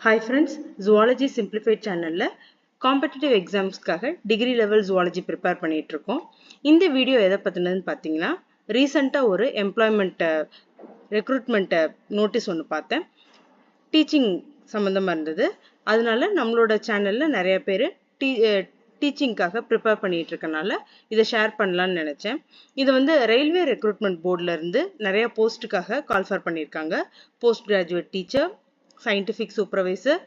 Hi friends, Zoology Simplified channel competitive எக்ஸாம்ஸ்க்காக degree level zoology prepare பண்ணிட்டு இருக்கோம். இந்த வீடியோ எதை பற்றினதுன்னு பார்த்தீங்கன்னா, ரீசெண்டாக ஒரு ரெக்ரூட்மெண்ட் நோட்டீஸ் ஒன்று பார்த்தேன். டீச்சிங் சம்மந்தமாக இருந்தது. அதனால நம்மளோட சேனலில் நிறைய பேர் டீச்சிங்காக ப்ரிப்பேர் பண்ணிட்டு இருக்கனால இதை ஷேர் பண்ணலான்னு நினச்சேன். இது வந்து ரயில்வே ரெக்ரூட்மெண்ட் போர்டில் இருந்து நிறைய போஸ்ட்டுக்காக கால்ஃபர் பண்ணியிருக்காங்க. Post graduate teacher, scientific supervisor,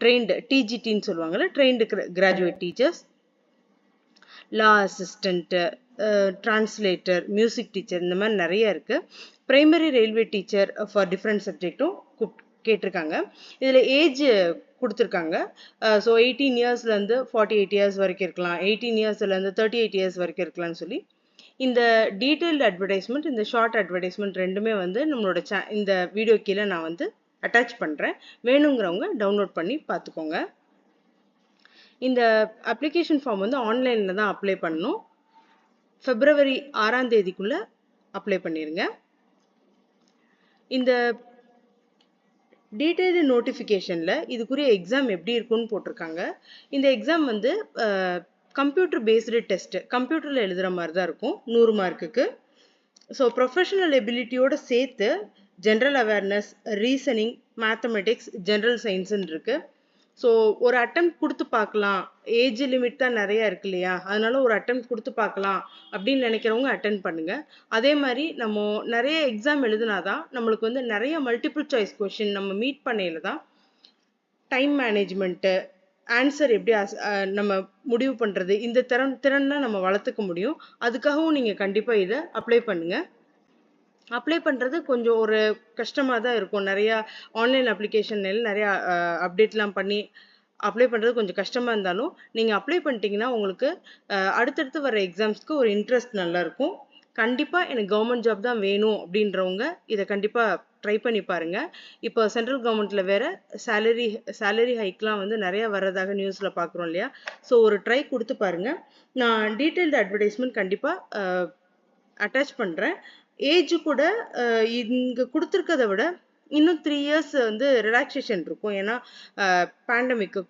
trained டிஜிடின்னு சொல்லுவாங்கள்ல, trained graduate teachers, law assistant, translator, music teacher, இந்த மாதிரி நிறைய இருக்குது. Primary railway teacher for different சப்ஜெக்டும் கேட்டிருக்காங்க. இதில் ஏஜ் கொடுத்துருக்காங்க. ஸோ 18 இயர்ஸ்லேருந்து 48 இயர்ஸ் வரைக்கும் இருக்கலாம், 18 இயர்ஸ்லேருந்து 38 இயர்ஸ் வரைக்கும் இருக்கலாம்னு சொல்லி இந்த டீட்டெயில்டு அட்வர்டைஸ்மெண்ட், இந்த ஷார்ட் அட்வர்டைஸ்மெண்ட் ரெண்டுமே வந்து நம்மளோட இந்த வீடியோ கீழே நான் வந்து அட்டாச் பண்ணுறேன். வேணுங்கிறவங்க டவுன்லோட் பண்ணி பார்த்துக்கோங்க. இந்த அப்ளிகேஷன் ஃபார்ம் வந்து ஆன்லைனில் தான் அப்ளை பண்ணணும். February 6 அப்ளை பண்ணிடுங்க. இந்த டீட்டெயில்டு நோட்டிஃபிகேஷனில் இதுக்குரிய எக்ஸாம் எப்படி இருக்குன்னு போட்டிருக்காங்க. இந்த எக்ஸாம் வந்து கம்ப்யூட்டர் பேஸ்டு டெஸ்ட்டு, கம்ப்யூட்டரில் எழுதுகிற மாதிரி தான் இருக்கும், 100 மார்க்குக்கு. ஸோ ப்ரொஃபஷனல் எபிலிட்டியோடு சேர்த்து general awareness, reasoning, mathematics, general சயின்ஸுன்னு இருக்குது. ஸோ ஒரு அட்டெம்ப்ட் கொடுத்து பார்க்கலாம், ஏஜ் லிமிட் தான் நிறையா இருக்கு இல்லையா, அதனால ஒரு அட்டெம்ப்ட் கொடுத்து பார்க்கலாம் அப்படின்னு நினைக்கிறவங்க அட்டென்ட் பண்ணுங்கள். அதே மாதிரி நம்ம நிறைய எக்ஸாம் எழுதுனாதான் நம்மளுக்கு வந்து நிறைய மல்டிபிள் சாய்ஸ் கொஷின் நம்ம மீட் பண்ணையில் தான் டைம் மேனேஜ்மெண்ட்டு, ஆன்சர் எப்படி நம்ம முடிவு பண்ணுறது, இந்த திறனை நம்ம வளர்த்துக்க முடியும். அதுக்காகவும் நீங்கள் கண்டிப்பாக இதை அப்ளை பண்ணுங்கள். அப்ளை பண்ணுறது கொஞ்சம் ஒரு கஷ்டமாக தான் இருக்கும். நிறையா ஆன்லைன் அப்ளிகேஷனில் நிறையா அப்டேட்லாம் பண்ணி அப்ளை பண்ணுறது கொஞ்சம் கஷ்டமாக இருந்தாலும் நீங்கள் அப்ளை பண்ணிட்டீங்கன்னா உங்களுக்கு அடுத்தடுத்து வர எக்ஸாம்ஸ்க்கு ஒரு இன்ட்ரெஸ்ட் நல்லாயிருக்கும். கண்டிப்பாக எனக்கு கவர்மெண்ட் ஜாப் தான் வேணும் அப்படின்றவங்க இதை கண்டிப்பாக ட்ரை பண்ணி பாருங்கள். இப்போ சென்ட்ரல் கவர்மெண்ட்டில் வேறு சேலரி ஹைக்லாம் வந்து நிறையா வர்றதாக நியூஸில் பார்க்குறோம் இல்லையா. ஸோ ஒரு ட்ரை கொடுத்து பாருங்கள். நான் டீட்டெயில்டு அட்வர்டைஸ்மெண்ட் கண்டிப்பாக அட்டாச் பண்ணுறேன். ஏஜ் கூட இங்கே கொடுத்துருக்கதை விட இன்னும் 3 இயர்ஸ் வந்து ரிலாக்ஸேஷன் இருக்கும். ஏன்னா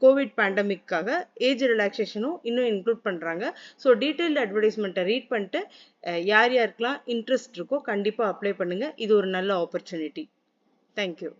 கோவிட் பேண்டமிக்காக ஏஜ் ரிலாக்ஸேஷனும் இன்னும் இன்க்ளூட் பண்ணுறாங்க. ஸோ டீட்டெயில்டு அட்வர்டைஸ்மெண்ட்டை ரீட் பண்ணிட்டு யார் யாருக்கெல்லாம் இன்ட்ரெஸ்ட் இருக்கோ கண்டிப்பாக அப்ளை பண்ணுங்கள். இது ஒரு நல்ல ஆப்பர்ச்சுனிட்டி. தேங்க்யூ.